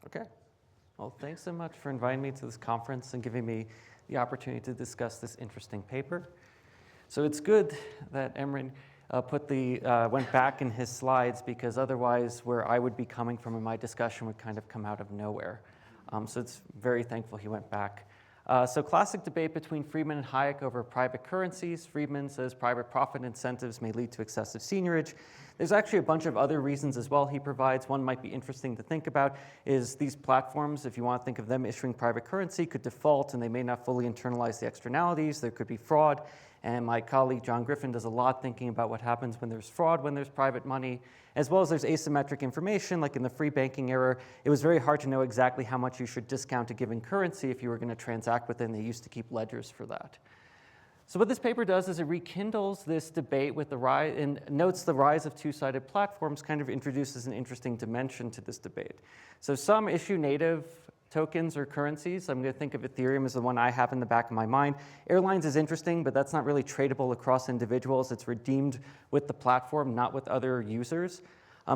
Okay. Well, thanks so much for inviting me to this conference and giving me the opportunity to discuss this interesting paper. So it's good that Emre went back in his slides, because otherwise where I would be coming from in my discussion would kind of come out of nowhere. So it's very thankful he went back. So classic debate between Friedman and Hayek over private currencies. Friedman says private profit incentives may lead to excessive seigniorage. There's actually a bunch of other reasons as well he provides. One might be interesting to think about is these platforms, if you want to think of them issuing private currency, could default and they may not fully internalize the externalities. There could be fraud. And my colleague John Griffin does a lot thinking about what happens when there's fraud, when there's private money, as well as there's asymmetric information. Like in the free banking era, it was very hard to know exactly how much you should discount a given currency if you were going to transact with it, and they used to keep ledgers for that. So what this paper does is it rekindles this debate with the rise, and notes the rise of two-sided platforms, kind of introduces an interesting dimension to this debate. So some issue native tokens or currencies. I'm going to think of Ethereum as the one I have in the back of my mind. Airlines is interesting, but that's not really tradable across individuals. It's redeemed with the platform, not with other users.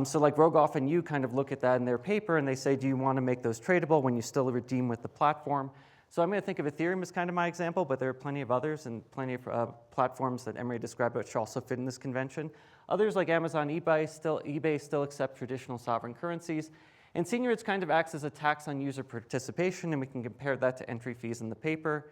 So like Rogoff and you kind of look at that in their paper, and they say, do you want to make those tradable when you still redeem with the platform? So I'm going to think of Ethereum as kind of my example, but there are plenty of others and plenty of platforms that Emre described which also fit in this convention. Others like Amazon, eBay still accept traditional sovereign currencies. And seigniorage kind of acts as a tax on user participation, and we can compare that to entry fees in the paper.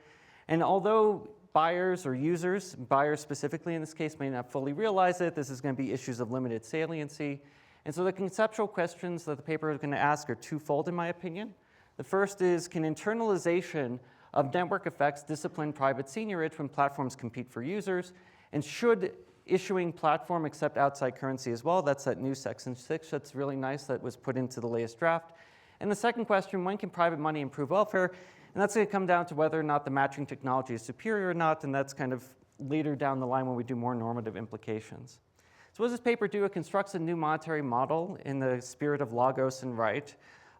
And although buyers or users, buyers specifically in this case, may not fully realize it, this is going to be issues of limited saliency. And so the conceptual questions that the paper is going to ask are twofold in my opinion. The first is, can internalization of network effects discipline private seigniorage when platforms compete for users? And should issuing platform accept outside currency as well? That's that new section 6 that's really nice that was put into the latest draft. And the second question, when can private money improve welfare? And that's going to come down to whether or not the matching technology is superior or not, and that's kind of later down the line when we do more normative implications. So what does this paper do? It constructs a new monetary model in the spirit of Lagos and Wright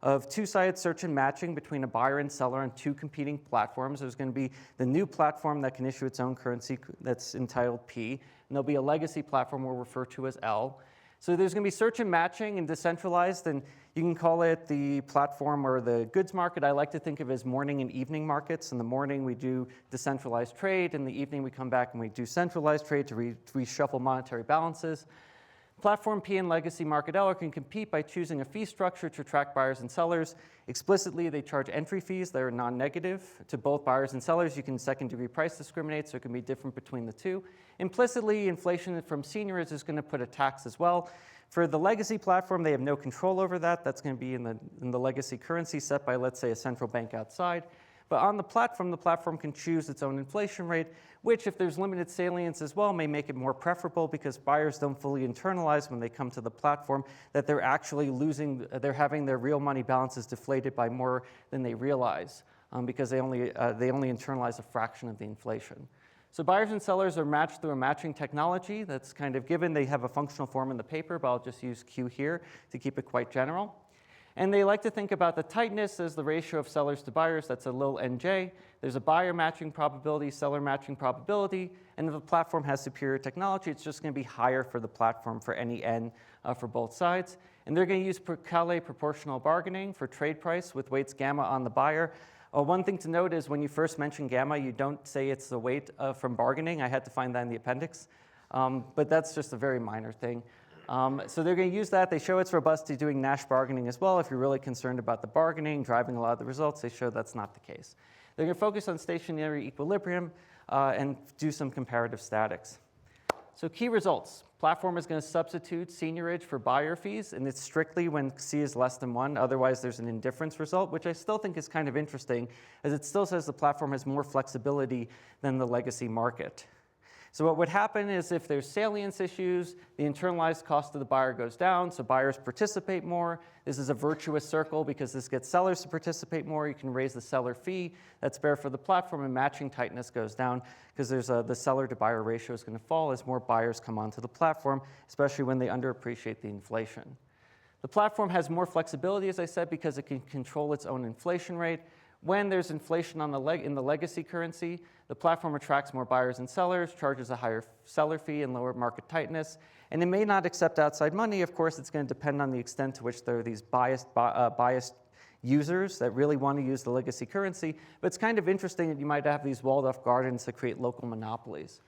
of two-sided search and matching between a buyer and seller on two competing platforms. There's going to be the new platform that can issue its own currency that's entitled P, and there'll be a legacy platform we'll refer to as L. So there's going to be search and matching and decentralized, and you can call it the platform or the goods market. I like to think of it as morning and evening markets. In the morning, we do decentralized trade. In the evening, we come back and we do centralized trade to reshuffle monetary balances. Platform P and legacy market L can compete by choosing a fee structure to attract buyers and sellers. Explicitly, they charge entry fees that are non-negative to both buyers and sellers. You can second-degree price discriminate, so it can be different between the two. Implicitly, inflation from seigniorage is going to put a tax as well. For the legacy platform, they have no control over that. That's going to be in the legacy currency set by, let's say, a central bank outside. But on the platform can choose its own inflation rate, which, if there's limited salience as well, may make it more preferable because buyers don't fully internalize when they come to the platform that they're actually they're having their real money balances deflated by more than they realize because they only internalize a fraction of the inflation. So buyers and sellers are matched through a matching technology that's kind of given. They have a functional form in the paper, but I'll just use Q here to keep it quite general. And they like to think about the tightness as the ratio of sellers to buyers. That's a little nj. There's a buyer matching probability, seller matching probability. And if the platform has superior technology, it's just going to be higher for the platform for any n for both sides. And they're going to use Calais proportional bargaining for trade price with weights gamma on the buyer. One thing to note is when you first mention gamma, you don't say it's the weight from bargaining. I had to find that in the appendix. But that's just a very minor thing. So they're going to use that. They show it's robust to doing Nash bargaining as well. If you're really concerned about the bargaining, driving a lot of the results, they show that's not the case. They're going to focus on stationary equilibrium and do some comparative statics. So key results. Platform is going to substitute seigniorage for buyer fees, and it's strictly when C is less than 1. Otherwise, there's an indifference result, which I still think is kind of interesting, as it still says the platform has more flexibility than the legacy market. So what would happen is if there's salience issues, the internalized cost of the buyer goes down, so buyers participate more. This is a virtuous circle because this gets sellers to participate more. You can raise the seller fee. That's fair for the platform, and matching tightness goes down because there's the seller to buyer ratio is going to fall as more buyers come onto the platform, especially when they underappreciate the inflation. The platform has more flexibility, as I said, because it can control its own inflation rate. When there's inflation on in the legacy currency, the platform attracts more buyers and sellers, charges a higher seller fee and lower market tightness. And it may not accept outside money. Of course, it's going to depend on the extent to which there are these biased users that really want to use the legacy currency, but it's kind of interesting that you might have these walled-off gardens that create local monopolies.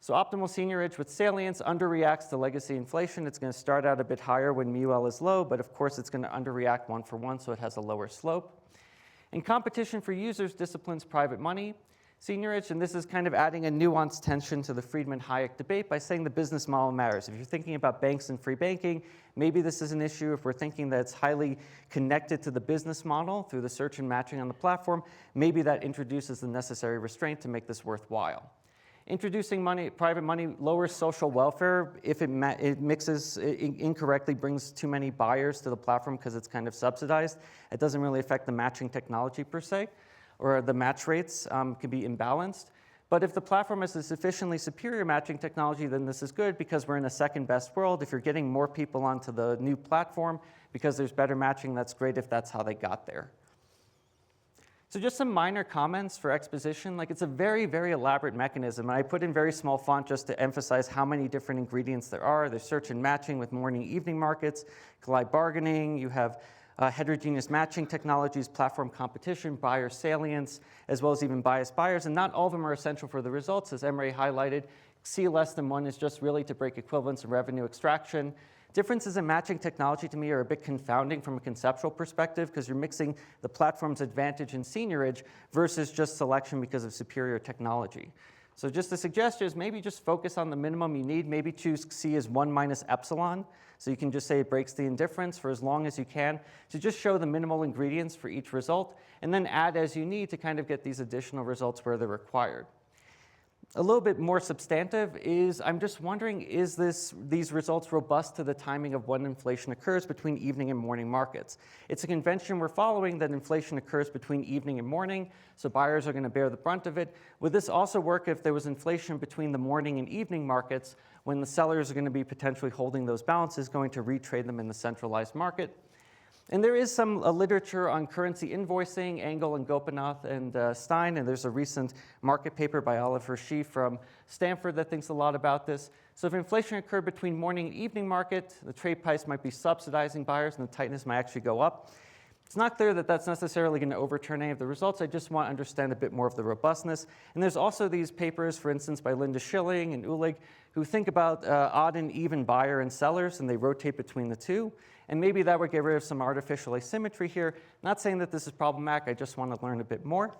So optimal seniorage with salience underreacts to legacy inflation. It's going to start out a bit higher when MUL is low, but of course it's going to underreact 1-for-1, so it has a lower slope. And competition for users disciplines private money seniorage, and this is kind of adding a nuanced tension to the Friedman-Hayek debate by saying the business model matters. If you're thinking about banks and free banking, maybe this is an issue. If we're thinking that it's highly connected to the business model through the search and matching on the platform, maybe that introduces the necessary restraint to make this worthwhile. Introducing private money lowers social welfare if it mixes incorrectly, brings too many buyers to the platform because it's kind of subsidized. It doesn't really affect the matching technology per se, or the match rates can be imbalanced. But if the platform has a sufficiently superior matching technology, then this is good because we're in a second best world. If you're getting more people onto the new platform because there's better matching, that's great if that's how they got there. So just some minor comments for exposition. Like, it's a very, very elaborate mechanism. And I put in very small font just to emphasize how many different ingredients there are. There's search and matching with morning, evening markets, collide bargaining. You have heterogeneous matching technologies, platform competition, buyer salience, as well as even biased buyers. And not all of them are essential for the results. As Emre highlighted, C less than 1 is just really to break equivalence and revenue extraction. Differences in matching technology to me are a bit confounding from a conceptual perspective because you're mixing the platform's advantage in seniorage versus just selection because of superior technology. So just a suggestion is maybe just focus on the minimum you need. Maybe choose C as 1 minus epsilon. So you can just say it breaks the indifference for as long as you can to just show the minimal ingredients for each result and then add as you need to kind of get these additional results where they're required. A little bit more substantive is, I'm just wondering, is these results robust to the timing of when inflation occurs between evening and morning markets? It's a convention we're following that inflation occurs between evening and morning, so buyers are going to bear the brunt of it. Would this also work if there was inflation between the morning and evening markets when the sellers are going to be potentially holding those balances, going to retrade them in the centralized market? And there is some literature on currency invoicing, Engel and Gopinath and Stein, and there's a recent market paper by Oliver Shee from Stanford that thinks a lot about this. So if inflation occurred between morning and evening market, the trade price might be subsidizing buyers and the tightness might actually go up. It's not clear that that's necessarily going to overturn any of the results. I just want to understand a bit more of the robustness. And there's also these papers, for instance, by Linda Schilling and Ulig, who think about odd and even buyer and sellers, and they rotate between the two. And maybe that would get rid of some artificial asymmetry here. Not saying that this is problematic, I just want to learn a bit more.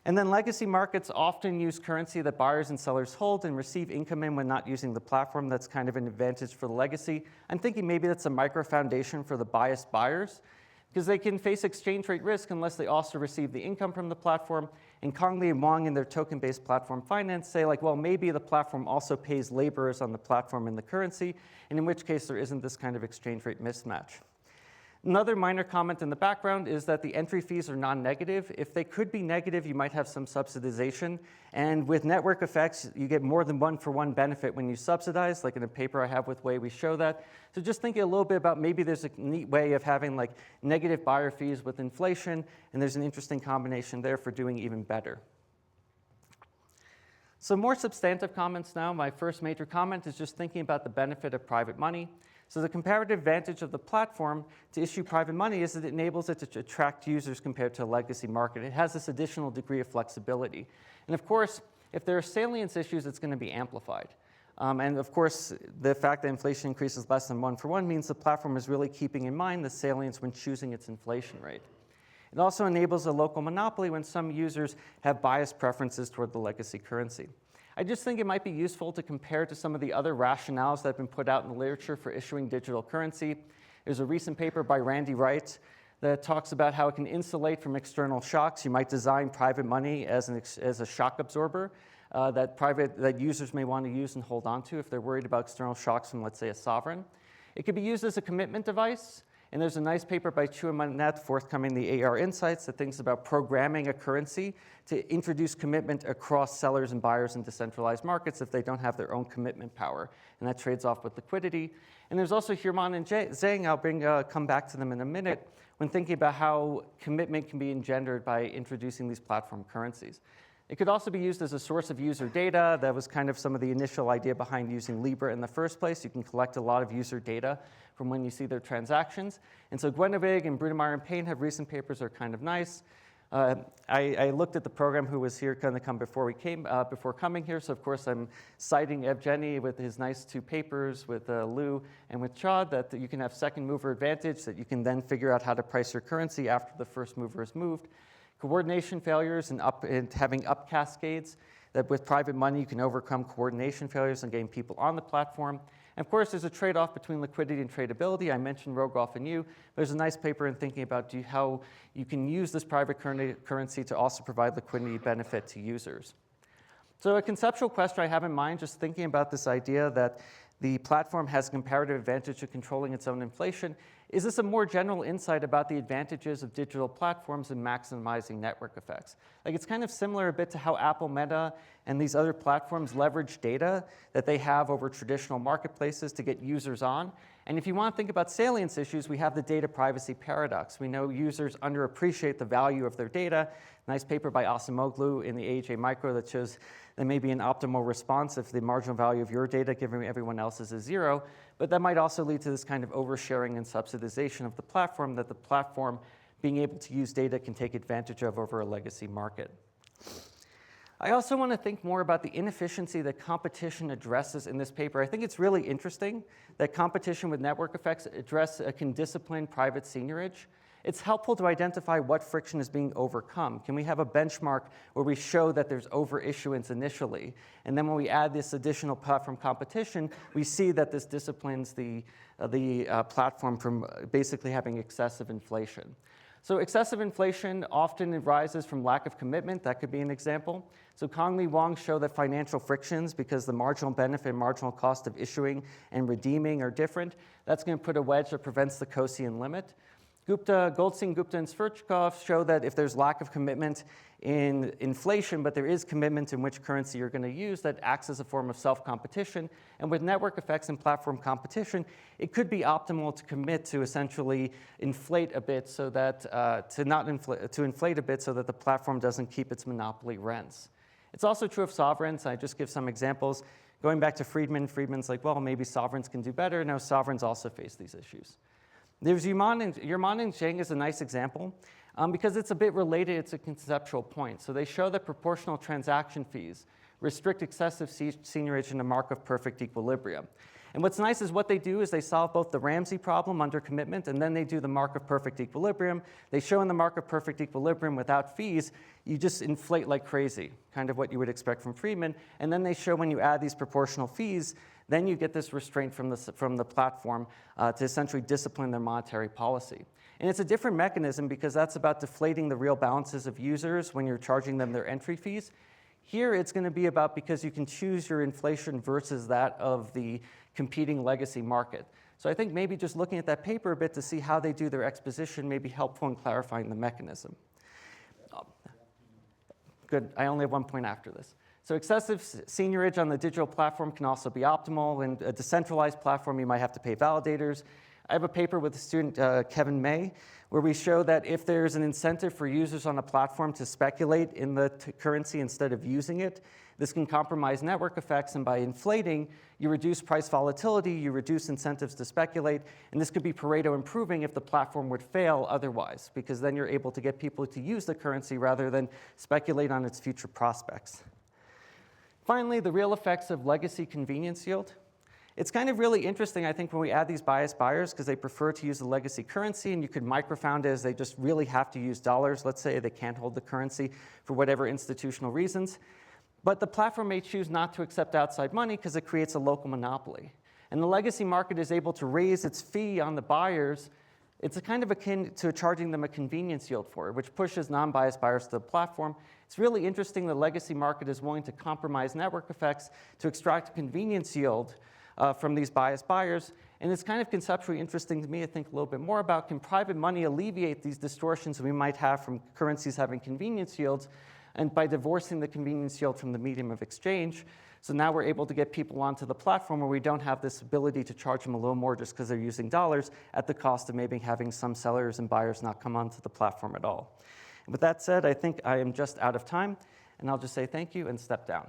And then legacy markets often use currency that buyers and sellers hold and receive income in when not using the platform. That's kind of an advantage for the legacy. I'm thinking maybe that's a micro foundation for the biased buyers, because they can face exchange rate risk unless they also receive the income from the platform. And Kongli and Wang in their token-based platform finance say, like, well, maybe the platform also pays laborers on the platform in the currency, and in which case there isn't this kind of exchange rate mismatch. Another minor comment in the background is that the entry fees are non-negative. If they could be negative, you might have some subsidization. And with network effects, you get more than 1-for-1 benefit when you subsidize. Like in a paper I have with Wei, we show that. So just thinking a little bit about maybe there's a neat way of having like negative buyer fees with inflation, and there's an interesting combination there for doing even better. So more substantive comments now. My first major comment is just thinking about the benefit of private money. So the comparative advantage of the platform to issue private money is that it enables it to attract users compared to a legacy market. It has this additional degree of flexibility. And of course, if there are salience issues, it's going to be amplified. And of course, the fact that inflation increases less than 1-for-1 means the platform is really keeping in mind the salience when choosing its inflation rate. It also enables a local monopoly when some users have biased preferences toward the legacy currency. I just think it might be useful to compare to some of the other rationales that have been put out in the literature for issuing digital currency. There's a recent paper by Randy Wright that talks about how it can insulate from external shocks. You might design private money as a shock absorber that users may want to use and hold on to if they're worried about external shocks from, let's say, a sovereign. It could be used as a commitment device. And there's a nice paper by Chu and Manette forthcoming, the AR Insights, that thinks about programming a currency to introduce commitment across sellers and buyers in decentralized markets if they don't have their own commitment power. And that trades off with liquidity. And there's also Hirman and Zhang, I'll come back to them in a minute, when thinking about how commitment can be engendered by introducing these platform currencies. It could also be used as a source of user data. That was kind of some of the initial idea behind using Libra in the first place. You can collect a lot of user data from when you see their transactions. And so Gwenevig and Brunemeyer and Payne have recent papers that are kind of nice. I looked at the program who was here going to come before coming here. So of course I'm citing Evgeny with his nice 2 papers with Lou and with Chad that you can have second mover advantage, that you can then figure out how to price your currency after the first mover is moved. Coordination failures and having up cascades, that with private money you can overcome coordination failures and gain people on the platform. And of course, there's a trade-off between liquidity and tradability. I mentioned Rogoff and you. There's a nice paper in thinking about how you can use this private currency to also provide liquidity benefit to users. So a conceptual question I have in mind, just thinking about this idea that the platform has a comparative advantage of controlling its own inflation. Is this a more general insight about the advantages of digital platforms in maximizing network effects? Like, it's kind of similar a bit to how Apple, Meta, and these other platforms leverage data that they have over traditional marketplaces to get users on. And if you want to think about salience issues, we have the data privacy paradox. We know users underappreciate the value of their data. Nice paper by Asimoglu in the AJ Micro that shows there may be an optimal response if the marginal value of your data given everyone else's is 0. But that might also lead to this kind of oversharing and subsidization of the platform that the platform being able to use data can take advantage of over a legacy market. I also want to think more about the inefficiency that competition addresses in this paper. I think it's really interesting that competition with network effects can discipline private seigniorage. It's helpful to identify what friction is being overcome. Can we have a benchmark where we show that there's overissuance initially? And then when we add this additional platform competition, we see that this disciplines the platform from basically having excessive inflation. So excessive inflation often arises from lack of commitment. That could be an example. So Conley Wong show that financial frictions, because the marginal benefit and marginal cost of issuing and redeeming are different, that's going to put a wedge that prevents the Kosian limit. Goldstein, Gupta, and Sverchkov show that if there's lack of commitment in inflation, but there is commitment in which currency you're going to use, that acts as a form of self-competition. And with network effects and platform competition, it could be optimal to commit to essentially inflate a bit so that to inflate a bit so that the platform doesn't keep its monopoly rents. It's also true of sovereigns. I just give some examples. Going back to Friedman's like, well, maybe sovereigns can do better. No, sovereigns also face these issues. There's Yuan and Zheng is a nice example because it's a bit related. It's a conceptual point. So they show that proportional transaction fees restrict excessive seigniorage in a mark of perfect equilibrium. And what's nice is what they do is they solve both the Ramsey problem under commitment, and then they do the mark of perfect equilibrium. They show in the mark of perfect equilibrium without fees, you just inflate like crazy, kind of what you would expect from Friedman. And then they show when you add these proportional fees, then you get this restraint from the platform to essentially discipline their monetary policy. And it's a different mechanism because that's about deflating the real balances of users when you're charging them their entry fees. Here it's going to be about because you can choose your inflation versus that of the competing legacy market. So I think maybe just looking at that paper a bit to see how they do their exposition may be helpful in clarifying the mechanism. Good, I only have one point after this. So excessive seigniorage on the digital platform can also be optimal. In a decentralized platform, you might have to pay validators. I have a paper with the student Kevin May, where we show that if there's an incentive for users on a platform to speculate in the currency instead of using it, this can compromise network effects, and by inflating, you reduce price volatility, you reduce incentives to speculate, and this could be Pareto improving if the platform would fail otherwise, because then you're able to get people to use the currency rather than speculate on its future prospects. Finally, the real effects of legacy convenience yield. It's kind of really interesting, I think, when we add these biased buyers because they prefer to use the legacy currency, and you could microfound it as they just really have to use dollars. Let's say they can't hold the currency for whatever institutional reasons. But the platform may choose not to accept outside money because it creates a local monopoly. And the legacy market is able to raise its fee on the buyers. It's kind of akin to charging them a convenience yield for it, which pushes non-biased buyers to the platform. It's really interesting the legacy market is willing to compromise network effects to extract a convenience yield from these biased buyers. And it's kind of conceptually interesting to me to think a little bit more about, can private money alleviate these distortions we might have from currencies having convenience yields, and by divorcing the convenience yield from the medium of exchange. So now we're able to get people onto the platform where we don't have this ability to charge them a little more just because they're using dollars at the cost of maybe having some sellers and buyers not come onto the platform at all. And with that said, I think I am just out of time. and I'll just say thank you and step down.